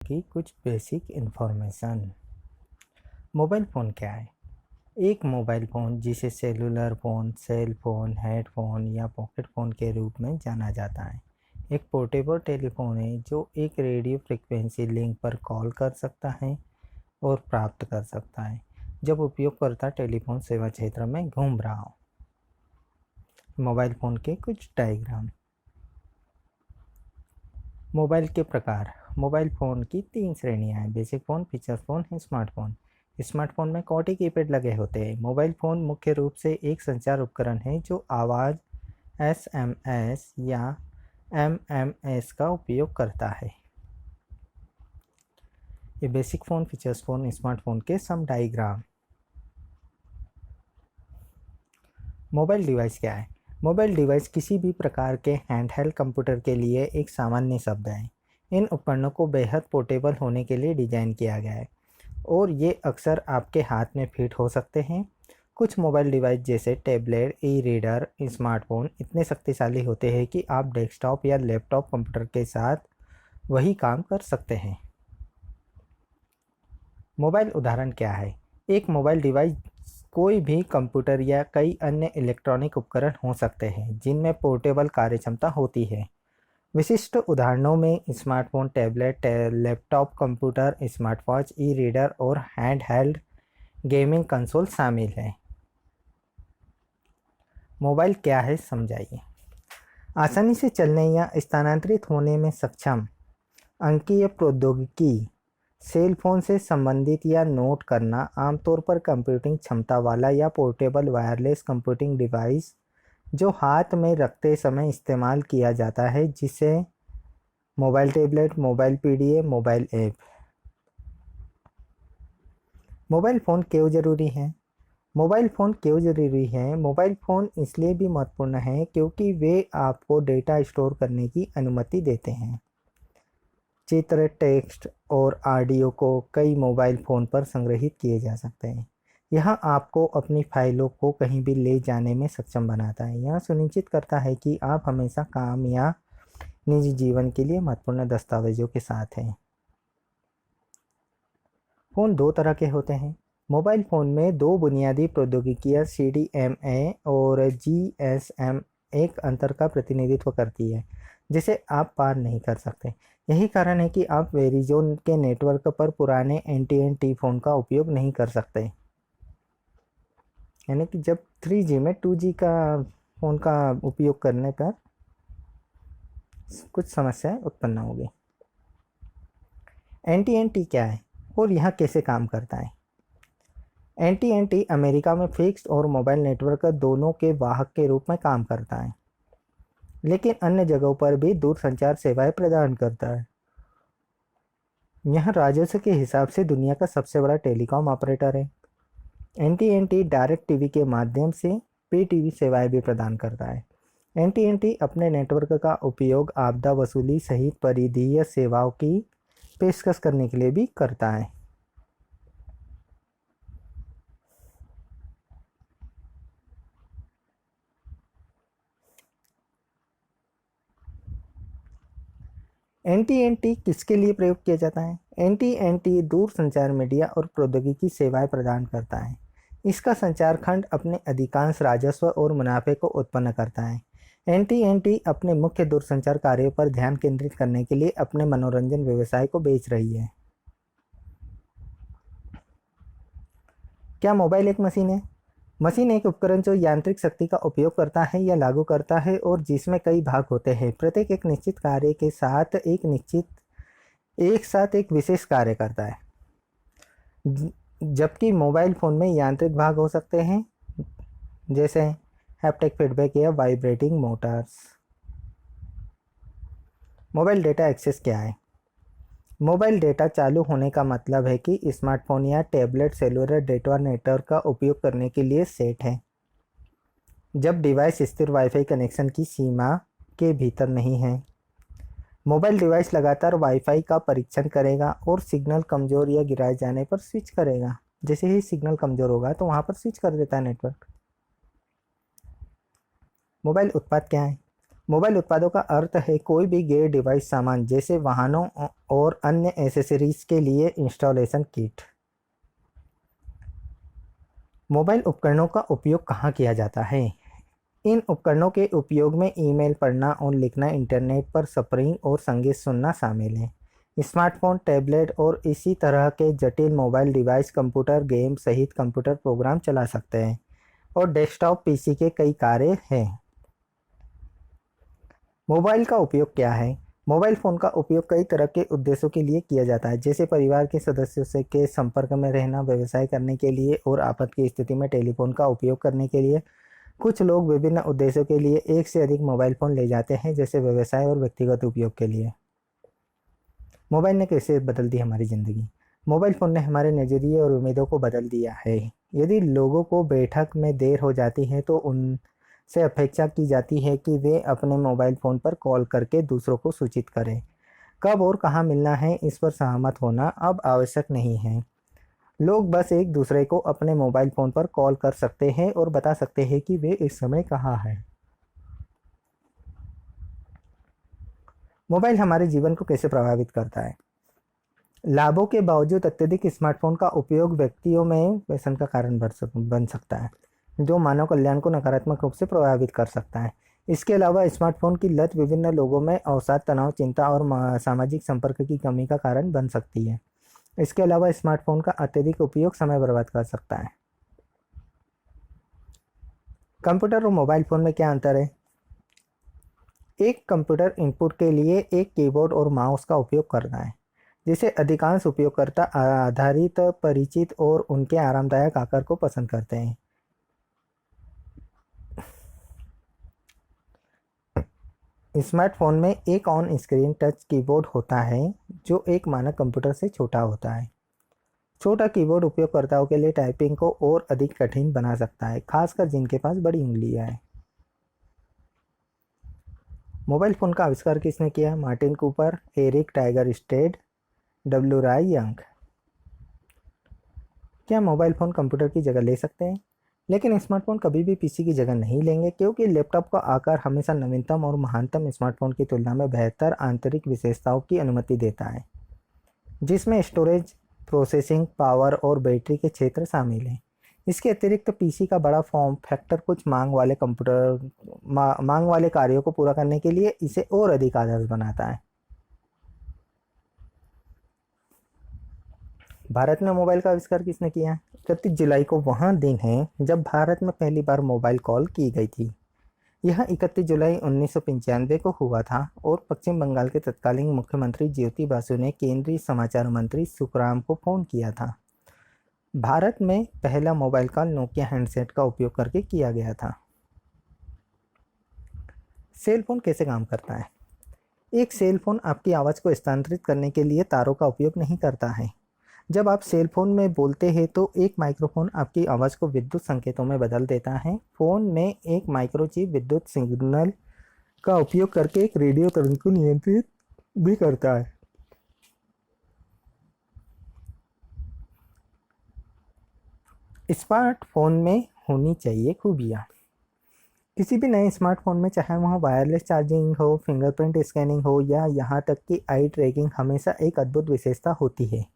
की कुछ basic information. Mobile phone क्या है? एक मोबाइल फ़ोन, जिसे cellular phone, cell phone, headphone या पॉकेट फ़ोन के रूप में जाना जाता है, एक पोर्टेबल टेलीफोन है जो एक रेडियो फ्रिक्वेंसी लिंक पर कॉल कर सकता है और प्राप्त कर सकता है जब उपयोगकर्ता टेलीफोन सेवा क्षेत्र में घूम रहा हो। मोबाइल फ़ोन के कुछ डायग्राम। मोबाइल के प्रकार। मोबाइल फ़ोन की 3 श्रेणियां हैं: basic phone, feature phone, smartphone. Smartphone में कॉर्डी कीपैड लगे होते हैं। मोबाइल फ़ोन मुख्य रूप से एक संचार उपकरण है जो आवाज़, एसएमएस या एमएमएस का उपयोग करता है। ये basic phone, features phone, smartphone के सम डायग्राम। मोबाइल डिवाइस क्या है? मोबाइल डिवाइस किसी भी प्रकार के हैंडहेल्ड कंप्यूटर के लिए एक सामान्य शब्द है। इन उपकरणों को बेहद पोर्टेबल होने के लिए डिज़ाइन किया गया है और ये अक्सर आपके हाथ में फिट हो सकते हैं। कुछ मोबाइल डिवाइस जैसे टैबलेट, ई रीडर, स्मार्टफोन इतने शक्तिशाली होते हैं कि आप डेस्कटॉप या लैपटॉप कंप्यूटर के साथ वही काम कर सकते हैं। मोबाइल उदाहरण क्या है? एक मोबाइल डिवाइस कोई भी कंप्यूटर या कई अन्य इलेक्ट्रॉनिक उपकरण हो सकते हैं जिनमें पोर्टेबल कार्यक्षमता होती है। विशिष्ट उदाहरणों में smartphone, tablet, laptop computer, smartwatch, e reader और हैंडहेल्ड गेमिंग कंसोल शामिल हैं। मोबाइल क्या है, समझाइए। आसानी से चलने या स्थानांतरित होने में सक्षम अंकीय प्रौद्योगिकी। सेल फोन से संबंधित या नोट करना, आमतौर पर कंप्यूटिंग क्षमता वाला या पोर्टेबल वायरलेस कंप्यूटिंग डिवाइस जो हाथ में रखते समय इस्तेमाल किया जाता है, जिसे mobile tablet, mobile PDA, mobile app. Mobile phone क्यों ज़रूरी है? मोबाइल फ़ोन क्यों ज़रूरी है? मोबाइल फ़ोन इसलिए भी महत्वपूर्ण है क्योंकि वे आपको डेटा स्टोर करने की अनुमति देते हैं। चित्र, टेक्स्ट और ऑडियो को कई मोबाइल फ़ोन पर संग्रहित किए जा सकते हैं। यह आपको अपनी फाइलों को कहीं भी ले जाने में सक्षम बनाता है। यह सुनिश्चित करता है कि आप हमेशा काम या निजी जीवन के लिए महत्वपूर्ण दस्तावेजों के साथ हैं। फ़ोन दो तरह के होते हैं। मोबाइल फ़ोन में दो बुनियादी प्रौद्योगिकियां CDMA और GSM एक अंतर का प्रतिनिधित्व करती है जिसे आप पार नहीं कर सकते। यही कारण है कि आप वेरिजोन के नेटवर्क पर पुराने AT&T फ़ोन का उपयोग नहीं कर सकते। यानी कि जब 3G में 2G का फ़ोन का उपयोग करने पर कुछ समस्याएं उत्पन्न होगी। AT&T क्या है और यह कैसे काम करता है? AT&T अमेरिका में फिक्स्ड और मोबाइल नेटवर्क दोनों के वाहक के रूप में काम करता है, लेकिन अन्य जगहों पर भी दूरसंचार सेवाएं प्रदान करता है। यह राजस्व के हिसाब से दुनिया का सबसे बड़ा टेलीकॉम ऑपरेटर है। AT&T डायरेक्ट टीवी के माध्यम से पे टीवी सेवाएं भी प्रदान करता है। AT&T अपने नेटवर्क का उपयोग आपदा वसूली सहित परिधीय सेवाओं की पेशकश करने के लिए भी करता है। AT&T किसके लिए प्रयोग किया जाता है? AT&T दूर संचार, मीडिया और प्रौद्योगिकी सेवाएं प्रदान करता है। इसका संचार खंड अपने अधिकांश राजस्व और मुनाफे को उत्पन्न करता है। AT&T अपने मुख्य दूरसंचार कार्यों पर ध्यान केंद्रित करने के लिए अपने मनोरंजन व्यवसाय को बेच रही है। क्या मोबाइल एक मशीन है? मशीन एक उपकरण जो यांत्रिक शक्ति का उपयोग करता है या लागू करता है और जिसमें कई भाग होते हैं। प्रत्येक एक निश्चित कार्य के साथ एक साथ एक विशेष कार्य करता है। जबकि मोबाइल फ़ोन में यांत्रिक भाग हो सकते हैं, जैसे हैप्टिक फीडबैक या vibrating motors. Mobile data access क्या है? मोबाइल डेटा चालू होने का मतलब है कि स्मार्टफोन या टैबलेट सेलुलर डेटा नेटवर्क का उपयोग करने के लिए सेट है। जब डिवाइस स्थिर वाईफाई कनेक्शन की सीमा के भीतर नहीं है, मोबाइल डिवाइस लगातार वाईफाई का परीक्षण करेगा और सिग्नल कमज़ोर या गिराए जाने पर स्विच करेगा। जैसे ही सिग्नल कमज़ोर होगा तो वहाँ पर स्विच कर देता है नेटवर्क। मोबाइल उत्पाद क्या है? मोबाइल उत्पादों का अर्थ है कोई भी गैर डिवाइस सामान जैसे वाहनों और अन्य एसेसरीज के लिए इंस्टॉलेशन किट। मोबाइल उपकरणों का उपयोग कहाँ किया जाता है? इन उपकरणों के उपयोग में ईमेल पढ़ना और लिखना, इंटरनेट पर सर्फिंग और संगीत सुनना शामिल है। स्मार्टफोन, टैबलेट और इसी तरह के जटिल मोबाइल डिवाइस कंप्यूटर, गेम सहित कंप्यूटर प्रोग्राम चला सकते हैं और डेस्कटॉप पीसी के कई कार्य हैं। मोबाइल का उपयोग क्या है? मोबाइल फ़ोन का उपयोग कई तरह के उद्देश्यों के लिए किया जाता है, जैसे परिवार के सदस्यों से के संपर्क में रहना, व्यवसाय करने के लिए और आपात की स्थिति में टेलीफोन का उपयोग करने के लिए। कुछ लोग विभिन्न उद्देश्यों के लिए एक से अधिक मोबाइल फ़ोन ले जाते हैं, जैसे व्यवसाय और व्यक्तिगत उपयोग के लिए। मोबाइल ने कैसे बदल दी हमारी ज़िंदगी? मोबाइल फ़ोन ने हमारे नज़रिए और उम्मीदों को बदल दिया है। यदि लोगों को बैठक में देर हो जाती है तो उनसे अपेक्षा की जाती है कि वे अपने मोबाइल फ़ोन पर कॉल करके दूसरों को सूचित करें। कब और कहाँ मिलना है, इस पर सहमत होना अब आवश्यक नहीं है। लोग बस एक दूसरे को अपने मोबाइल फ़ोन पर कॉल कर सकते हैं और बता सकते हैं कि वे इस समय कहाँ हैं। मोबाइल हमारे जीवन को कैसे प्रभावित करता है? लाभों के बावजूद अत्यधिक स्मार्टफोन का उपयोग व्यक्तियों में व्यसन का कारण बन सकता है, जो मानव कल्याण को नकारात्मक रूप से प्रभावित कर सकता है। इसके अलावा स्मार्टफोन की लत विभिन्न लोगों में अवसाद, तनाव, चिंता और सामाजिक संपर्क की कमी का कारण बन सकती है। इसके अलावा स्मार्टफोन का अत्यधिक उपयोग समय बर्बाद कर सकता है। कंप्यूटर और मोबाइल फ़ोन में क्या अंतर है? एक कंप्यूटर इनपुट के लिए एक कीबोर्ड और माउस का उपयोग करता है, जिसे अधिकांश उपयोगकर्ता आधारित, परिचित और उनके आरामदायक आकार को पसंद करते हैं। स्मार्टफोन में एक ऑन स्क्रीन टच कीबोर्ड होता है, जो एक मानक कंप्यूटर से छोटा होता है। छोटा कीबोर्ड उपयोगकर्ताओं के लिए टाइपिंग को और अधिक कठिन बना सकता है, खासकर जिनके पास बड़ी उंगलियां हैं। मोबाइल फ़ोन का आविष्कार किसने किया? Martin Cooper, Eric Tigerstedt, W Rae Young. क्या मोबाइल फ़ोन कंप्यूटर की जगह ले सकते हैं? लेकिन स्मार्टफोन कभी भी पीसी की जगह नहीं लेंगे, क्योंकि लैपटॉप का आकार हमेशा नवीनतम और महानतम स्मार्टफोन की तुलना में बेहतर आंतरिक विशेषताओं की अनुमति देता है, जिसमें स्टोरेज, प्रोसेसिंग पावर और बैटरी के क्षेत्र शामिल हैं। इसके अतिरिक्त पीसी का बड़ा फॉर्म फैक्टर कुछ मांग वाले कार्यों को पूरा करने के लिए इसे और अधिक आदर्श बनाता है। भारत में मोबाइल का आविष्कार किसने किया? 31 जुलाई को वह दिन है जब भारत में पहली बार मोबाइल कॉल की गई थी। यह 31 जुलाई 1995 को हुआ था और पश्चिम बंगाल के तत्कालीन मुख्यमंत्री ज्योति बासु ने केंद्रीय समाचार मंत्री सुखराम को फ़ोन किया था। भारत में पहला मोबाइल कॉल नोकिया हैंडसेट का उपयोग करके किया गया था। सेल फोन कैसे काम करता है? एक सेल फोन आपकी आवाज़ को स्थानांतरित करने के लिए तारों का उपयोग नहीं करता है। जब आप सेल फोन में बोलते हैं तो एक माइक्रोफोन आपकी आवाज़ को विद्युत संकेतों में बदल देता है। फोन में एक माइक्रोचिप विद्युत सिग्नल का उपयोग करके एक रेडियो तरंग को नियंत्रित भी करता है। स्मार्टफोन में होनी चाहिए खूबियाँ। किसी भी नए स्मार्टफोन में, चाहे वहाँ वायरलेस चार्जिंग हो, फिंगरप्रिंट स्कैनिंग हो या यहाँ तक कि आई ट्रैकिंग, हमेशा एक अद्भुत विशेषता होती है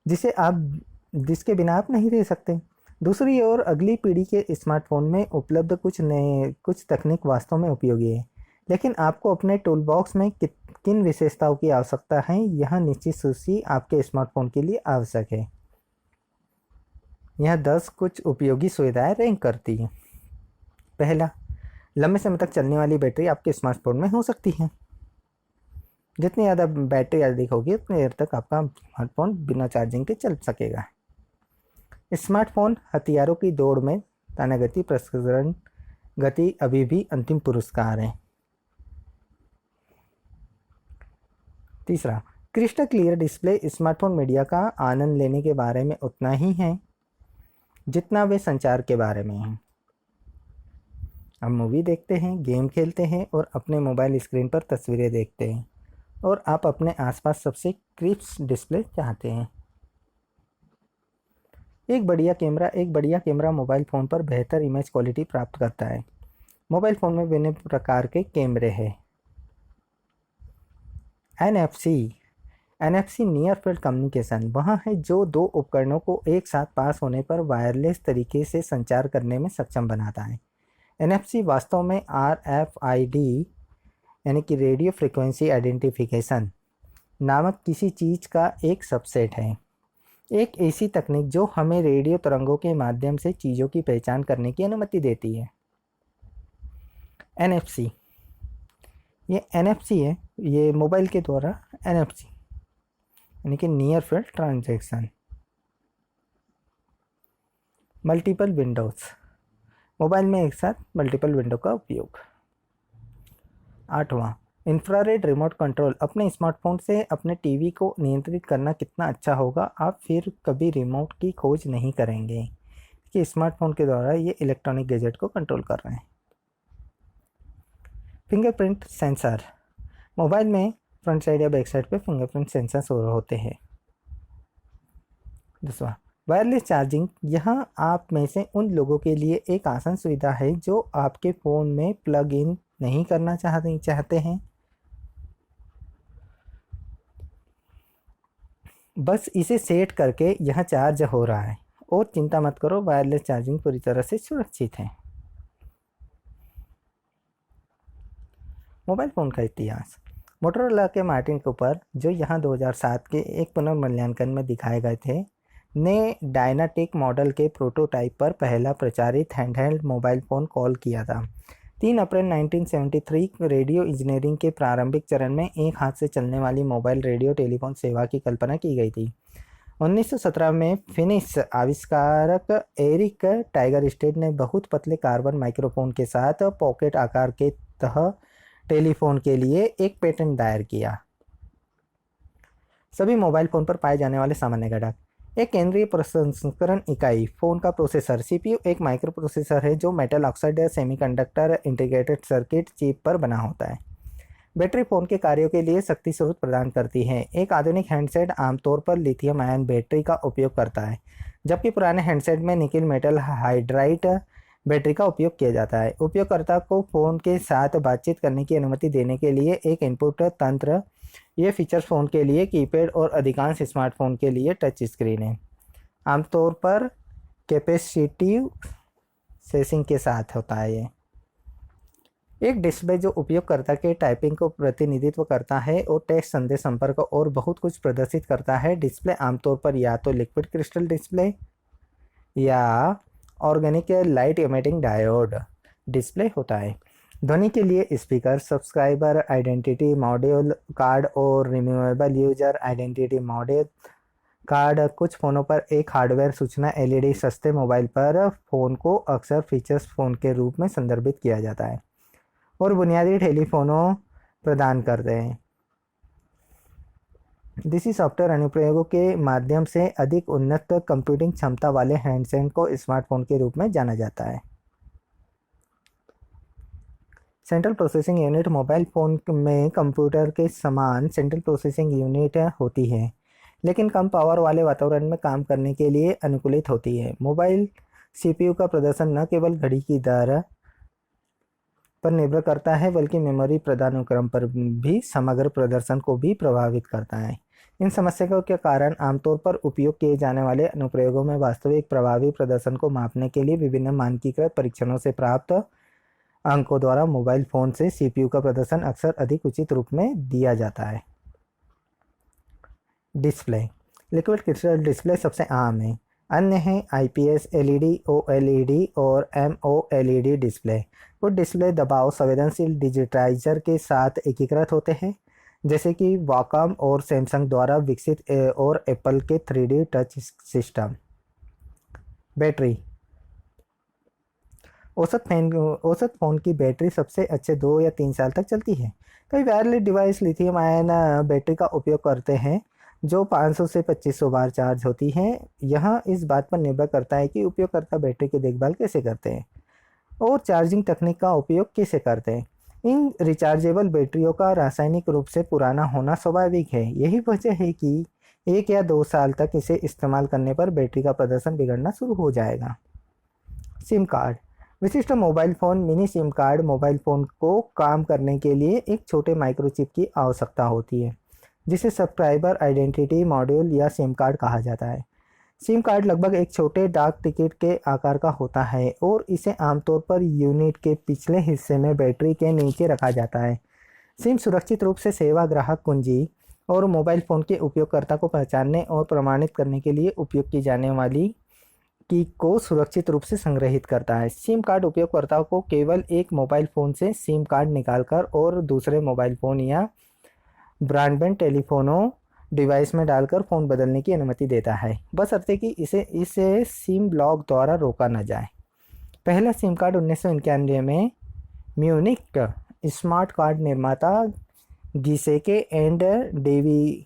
जिसके बिना आप नहीं रह सकते। दूसरी ओर अगली पीढ़ी के स्मार्टफोन में उपलब्ध कुछ तकनीक वास्तव में उपयोगी है, लेकिन आपको अपने टूल बॉक्स में किन विशेषताओं की आवश्यकता है, यह निश्चित सूची आपके स्मार्टफोन के लिए आवश्यक है। यह 10 कुछ उपयोगी सुविधाएं रैंक करती हैं। पहला, लंबे समय तक चलने वाली बैटरी आपके स्मार्टफोन में हो सकती है। जितनी ज़्यादा बैटरी अधिक होगी उतनी देर तक आपका स्मार्टफोन बिना चार्जिंग के चल सकेगा। स्मार्टफोन हथियारों की दौड़ में तानागति प्रसरण गति अभी भी अंतिम पुरस्कार है। तीसरा, crystal clear display smartphone media का आनंद लेने के बारे में उतना ही है जितना वे संचार के बारे में है। आप मूवी देखते हैं, गेम खेलते हैं और अपने मोबाइल स्क्रीन पर तस्वीरें देखते हैं, और आप अपने आसपास सबसे क्रिस्प डिस्प्ले चाहते हैं। एक बढ़िया कैमरा मोबाइल फ़ोन पर बेहतर इमेज क्वालिटी प्राप्त करता है। मोबाइल फ़ोन में विभिन्न प्रकार के कैमरे हैं। एनएफसी नियर फील्ड कम्युनिकेशन वहाँ है जो दो उपकरणों को एक साथ पास होने पर वायरलेस तरीके से संचार करने में सक्षम बनाता है। एनएफसी वास्तव में आरएफआईडी यानी कि रेडियो फ्रिक्वेंसी आइडेंटिफिकेशन नामक किसी चीज़ का एक सबसेट है। एक ऐसी तकनीक जो हमें रेडियो तरंगों के माध्यम से चीज़ों की पहचान करने की अनुमति देती है। एनएफसी ये एनएफसी है, ये मोबाइल के द्वारा एनएफसी यानी कि near field transaction. Multiple Windows mobile में एक साथ मल्टीपल विंडो का उपयोग। 8वां इंफ्रारेड रिमोट कंट्रोल। अपने स्मार्टफोन से अपने टीवी को नियंत्रित करना कितना अच्छा होगा, आप फिर कभी रिमोट की खोज नहीं करेंगे कि स्मार्टफोन के द्वारा ये इलेक्ट्रॉनिक गैजेट को कंट्रोल कर रहे हैं। फिंगरप्रिंट सेंसर मोबाइल में फ्रंट साइड या बैक साइड पे फिंगरप्रिंट सेंसर होते हैं। 10वां वायरलेस चार्जिंग। यहाँ आप में से उन लोगों के लिए एक आसान सुविधा है जो आपके फ़ोन में प्लग इन नहीं करना चाहते हैं, बस इसे सेट करके यह चार्ज हो रहा है और चिंता मत करो, वायरलेस चार्जिंग पूरी तरह से सुरक्षित है। मोबाइल फ़ोन का इतिहास। मोटोरोला के मार्टिन कूपर जो यहाँ 2007 के एक पुनर्मूल्यांकन में दिखाए गए थे ने डायनाटिक मॉडल के प्रोटोटाइप पर पहला प्रचारित हैंडहेल्ड मोबाइल फ़ोन कॉल किया था। 3 अप्रैल 1973 रेडियो इंजीनियरिंग के प्रारंभिक चरण में एक हाथ से चलने वाली मोबाइल रेडियो टेलीफोन सेवा की कल्पना की गई थी। 1917 में फिनिश आविष्कारक एरिक टाइगर स्टेट ने बहुत पतले कार्बन माइक्रोफोन के साथ पॉकेट आकार के तह टेलीफोन के लिए एक पेटेंट दायर किया। सभी मोबाइल फ़ोन पर पाए जाने वाले सामान्य घटक। एक केंद्रीय प्रसंस्करण इकाई फ़ोन का प्रोसेसर। सीपीयू एक माइक्रो प्रोसेसर है जो मेटल ऑक्साइड या सेमीकंडक्टर इंटीग्रेटेड सर्किट चिप पर बना होता है। बैटरी फ़ोन के कार्यों के लिए शक्ति स्रोत प्रदान करती है। एक आधुनिक हैंडसेट आमतौर पर लिथियम आयन बैटरी का उपयोग करता है, जबकि पुराने हैंडसेट में निकल मेटल हाइड्राइड बैटरी का उपयोग किया जाता है। उपयोगकर्ता को फ़ोन के साथ बातचीत करने की अनुमति देने के लिए एक इनपुट तंत्र। ये फीचर्स फ़ोन के लिए कीपैड और अधिकांश स्मार्टफोन के लिए टच स्क्रीन है, आमतौर पर कैपेसिटिव सेंसिंग के साथ होता है। ये एक डिस्प्ले जो उपयोगकर्ता के टाइपिंग को प्रतिनिधित्व करता है और टेक्स्ट, संदेश, संपर्क और बहुत कुछ प्रदर्शित करता है। डिस्प्ले आमतौर पर या तो लिक्विड क्रिस्टल डिस्प्ले या organic light emitting diode display होता है। ध्वनि के लिए speaker, subscriber identity module card और removable user identity module card. कुछ फ़ोनों पर एक हार्डवेयर सूचना एलईडी। सस्ते मोबाइल पर फ़ोन को अक्सर फीचर्स फ़ोन के रूप में संदर्भित किया जाता है और बुनियादी टेलीफोनों प्रदान करते हैं। डीसी सॉफ्टवेयर अनुप्रयोगों के माध्यम से अधिक उन्नत कंप्यूटिंग क्षमता वाले हैंडसेट को स्मार्टफोन के रूप में जाना जाता है। Central processing unit mobile phone में कंप्यूटर के समान सेंट्रल प्रोसेसिंग यूनिट होती है, लेकिन कम पावर वाले वातावरण में काम करने के लिए अनुकूलित होती है। मोबाइल सीपीयू का प्रदर्शन न केवल घड़ी की दर पर निर्भर करता है, बल्कि मेमोरी पदानुक्रम पर भी समग्र प्रदर्शन को भी प्रभावित करता है। इन समस्याओं के कारण आमतौर पर उपयोग किए जाने वाले अनुप्रयोगों में वास्तविक प्रभावी प्रदर्शन को मापने के लिए विभिन्न मानकीकृत परीक्षणों से प्राप्त अंकों द्वारा मोबाइल फ़ोन से सीपीयू का प्रदर्शन अक्सर अधिक उचित रूप में दिया जाता है। डिस्प्ले। लिक्विड क्रिस्टल डिस्प्ले सबसे आम है। अन्य हैं आईपीएस एलईडी, ओएलईडी और एमओएलईडी डिस्प्ले। कुछ डिस्प्ले दबाव संवेदनशील डिजिटाइजर के साथ एकीकृत होते हैं, जैसे कि वाकॉम और सैमसंग द्वारा विकसित और एप्पल के 3D टच सिस्टम। बैटरी। औसत फ़ोन की बैटरी सबसे अच्छे 2 या 3 साल तक चलती है। कई wireless device lithium ion battery का उपयोग करते हैं जो 500 से 2500 बार चार्ज होती है। यह इस बात पर निर्भर करता है कि उपयोगकर्ता बैटरी की देखभाल कैसे करते हैं और चार्जिंग तकनीक का उपयोग कैसे करते हैं। इन रिचार्जेबल बैटरियों का रासायनिक रूप से पुराना होना स्वाभाविक है। यही वजह है कि 1 या 2 साल तक इसे इस्तेमाल करने पर बैटरी का प्रदर्शन बिगड़ना शुरू हो जाएगा। SIM card. विशिष्ट mobile phone mini SIM card mobile phone को काम करने के लिए एक छोटे माइक्रोचिप की आवश्यकता होती है, जिसे सब्सक्राइबर आइडेंटिटी मॉड्यूल या सिम कार्ड कहा जाता है। सिम कार्ड लगभग एक छोटे डाक टिकट के आकार का होता है और इसे आमतौर पर यूनिट के पिछले हिस्से में बैटरी के नीचे रखा जाता है। सिम सुरक्षित रूप से सेवा ग्राहक कुंजी और मोबाइल फ़ोन के उपयोगकर्ता को पहचानने और प्रमाणित करने के लिए उपयोग की जाने वाली की को सुरक्षित रूप से संग्रहित करता है। सिम कार्ड उपयोगकर्ता को केवल एक मोबाइल फ़ोन से सिम कार्ड निकालकर और दूसरे मोबाइल फ़ोन या ब्रॉडबैंड टेलीफोनों डिवाइस में डालकर फ़ोन बदलने की अनुमति देता है, बशर्ते कि इसे सिम ब्लॉक द्वारा रोका न जाए। पहला सिम कार्ड 1991 में म्यूनिक स्मार्ट कार्ड निर्माता गिसेके एंड डेविरिएंट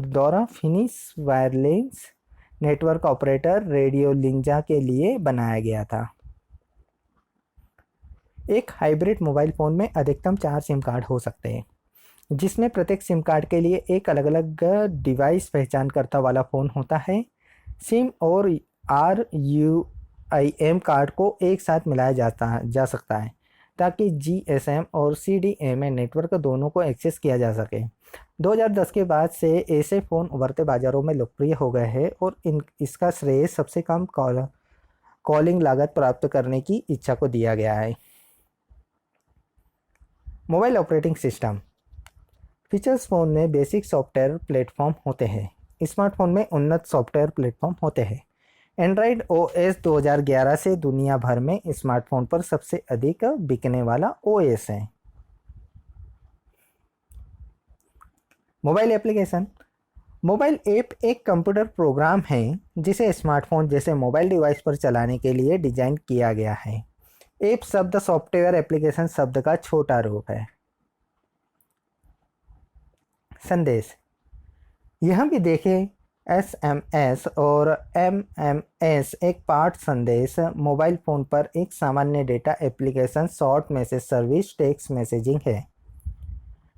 द्वारा Finnish wireless network operator radio Linja के लिए बनाया गया था। एक हाइब्रिड मोबाइल फ़ोन में अधिकतम 4 सिम कार्ड हो सकते हैं, जिसमें प्रत्येक सिम कार्ड के लिए एक अलग अलग डिवाइस पहचानकर्ता वाला फ़ोन होता है। सिम और RUIM कार्ड को एक साथ मिलाया जा सकता है ताकि GSM और CDMA नेटवर्क दोनों को एक्सेस किया जा सके। 2010 के बाद से ऐसे फ़ोन उभरते बाज़ारों में लोकप्रिय हो गए हैं और इसका श्रेय सबसे कम कॉलिंग लागत प्राप्त करने की इच्छा को दिया गया है। Mobile operating system features phone में बेसिक सॉफ्टवेयर प्लेटफॉर्म होते हैं, स्मार्टफोन में उन्नत सॉफ्टवेयर प्लेटफॉर्म होते हैं। एंड्रॉयड OS 2011 से दुनिया भर में स्मार्टफोन पर सबसे अधिक बिकने वाला OS है। मोबाइल एप्लीकेशन मोबाइल ऐप एक कंप्यूटर प्रोग्राम है जिसे स्मार्टफोन जैसे मोबाइल डिवाइस पर चलाने के लिए डिजाइन किया गया है। ऐप शब्द सॉफ्टवेयर एप्लीकेशन शब्द का छोटा रूप है। संदेश यह भी देखें SMS और MMS एक पाठ संदेश मोबाइल फ़ोन पर एक सामान्य data application short message service text messaging है।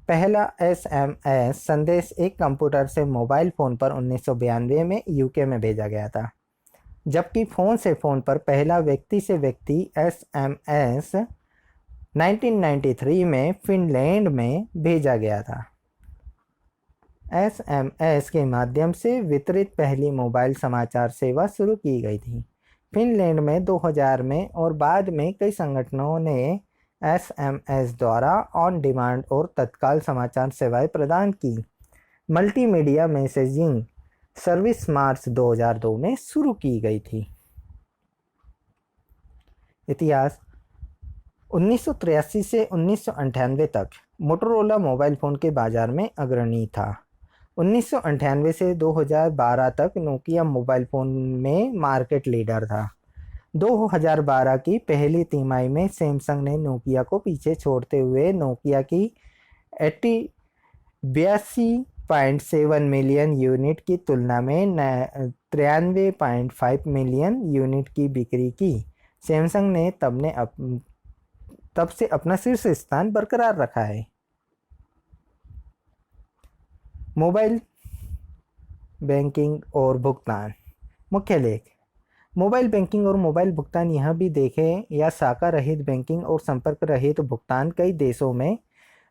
पहला SMS संदेश एक कंप्यूटर से मोबाइल फ़ोन पर 1992 में UK में भेजा गया था, जबकि फ़ोन से फ़ोन पर पहला व्यक्ति से व्यक्ति SMS 1993 में फिनलैंड में भेजा गया था। SMS के माध्यम से वितरित पहली मोबाइल समाचार सेवा शुरू की गई थी फिनलैंड में 2000 में, और बाद में कई संगठनों ने SMS द्वारा ऑन डिमांड और तत्काल समाचार सेवाएं प्रदान की। मल्टीमीडिया मैसेजिंग सर्विस मार्च 2002 में शुरू की गई थी। इतिहास 1983 से 1998 तक मोटोरोला मोबाइल फ़ोन के बाजार में अग्रणी था। 1998 से 2012 तक नोकिया मोबाइल फ़ोन में मार्केट लीडर था। 2012 की पहली तिमाही में सैमसंग ने नोकिया को पीछे छोड़ते हुए नोकिया की 82.7 मिलियन यूनिट की तुलना में 93.5 मिलियन यूनिट की बिक्री की। सैमसंग ने तब से अपना शीर्ष स्थान बरकरार रखा है। मोबाइल बैंकिंग और भुगतान मुख्य लेख मोबाइल बैंकिंग और मोबाइल भुगतान यह भी देखें या शाखा रहित बैंकिंग और संपर्क रहित भुगतान कई देशों में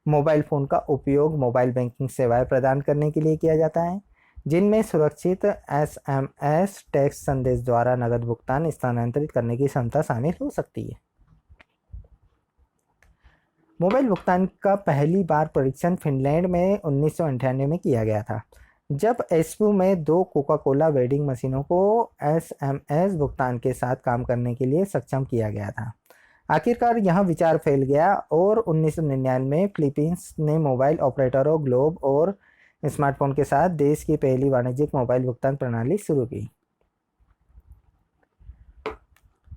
मोबाइल फ़ोन का उपयोग मोबाइल बैंकिंग सेवाएं प्रदान करने के लिए किया जाता है, जिनमें सुरक्षित SMS टेक्स्ट संदेश द्वारा नकद भुगतान स्थानांतरित करने की क्षमता शामिल हो सकती है। मोबाइल भुगतान का पहली बार परीक्षण फिनलैंड में 1998 में किया गया था, जब एस्पू में 2 कोका कोला वेंडिंग मशीनों को SMS भुगतान के साथ काम करने के लिए सक्षम किया गया था। आखिरकार यह विचार फैल गया और 1999 में फिलीपींस ने मोबाइल ऑपरेटरों ग्लोब और स्मार्टफोन के साथ देश की पहली वाणिज्यिक मोबाइल भुगतान प्रणाली शुरू की।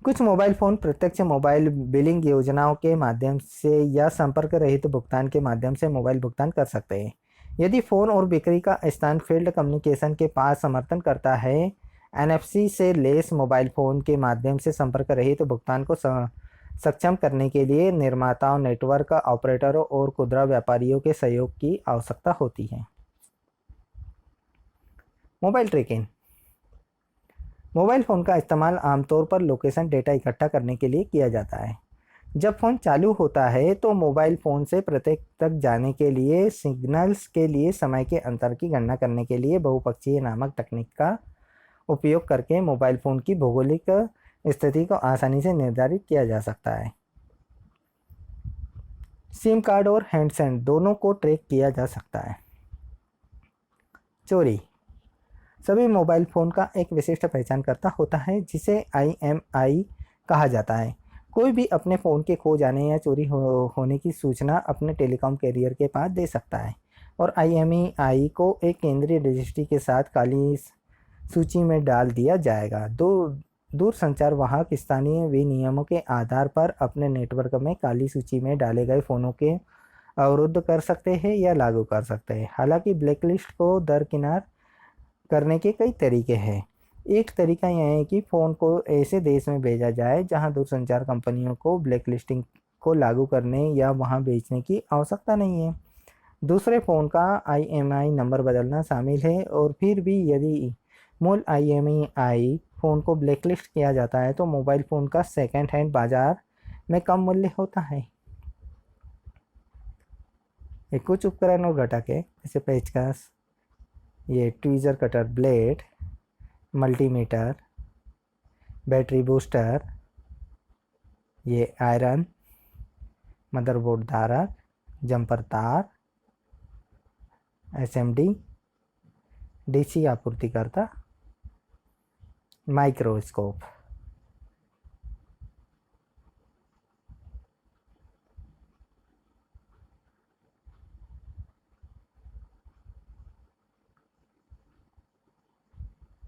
कुछ मोबाइल फ़ोन प्रत्यक्ष मोबाइल बिलिंग योजनाओं के माध्यम से या संपर्क रहित भुगतान के माध्यम से मोबाइल भुगतान कर सकते हैं। यदि फ़ोन और बिक्री का स्थान फील्ड कम्युनिकेशन के पास समर्थन करता है, NFC से लेस मोबाइल फ़ोन के माध्यम से संपर्क रहित भुगतान को सक्षम करने के लिए निर्माताओं, नेटवर्क ऑपरेटरों और खुदरा व्यापारियों के सहयोग की आवश्यकता होती है। मोबाइल ट्रैकिंग मोबाइल फ़ोन का इस्तेमाल आमतौर पर लोकेशन डेटा इकट्ठा करने के लिए किया जाता है। जब फ़ोन चालू होता है तो मोबाइल फ़ोन से प्रत्येक तक जाने के लिए सिग्नल्स के लिए समय के अंतर की गणना करने के लिए बहुपक्षीय नामक तकनीक का उपयोग करके मोबाइल फ़ोन की भौगोलिक स्थिति को आसानी से निर्धारित किया जा सकता है। सिम कार्ड और हैंडसेट दोनों को ट्रैक किया जा सकता है। चोरी। सभी मोबाइल फ़ोन का एक विशिष्ट पहचानकर्ता होता है जिसे IMEI कहा जाता है। कोई भी अपने फ़ोन के खो जाने या चोरी होने की सूचना अपने टेलीकॉम कैरियर के पास दे सकता है और IMEI को एक केंद्रीय रजिस्ट्री के साथ काली सूची में डाल दिया जाएगा। दूरसंचार वाहक स्थानीय विनियमों के आधार पर अपने नेटवर्क में काली सूची में डाले गए फ़ोनों के अवरुद्ध कर सकते हैं या लागू कर सकते हैं। हालांकि ब्लैकलिस्ट को दरकिनार करने के कई तरीके हैं। एक तरीका यह है कि फ़ोन को ऐसे देश में भेजा जाए जहां दूरसंचार कंपनियों को ब्लैकलिस्टिंग को लागू करने या वहां बेचने की आवश्यकता नहीं है। दूसरे फ़ोन का IMEI नंबर बदलना शामिल है और फिर भी यदि मूल IMEI फ़ोन को ब्लैकलिस्ट किया जाता है तो मोबाइल फ़ोन का सेकेंड हैंड बाज़ार में कम मूल्य होता है। कुछ उपकरण और घटक है जैसे पेचकस, ये tweezer cutter blade, multimeter, battery booster, ये आयरन, मदरबोर्ड धारक, जंपर तार, SMD, DC आपूर्तिकर्ता, माइक्रोस्कोप।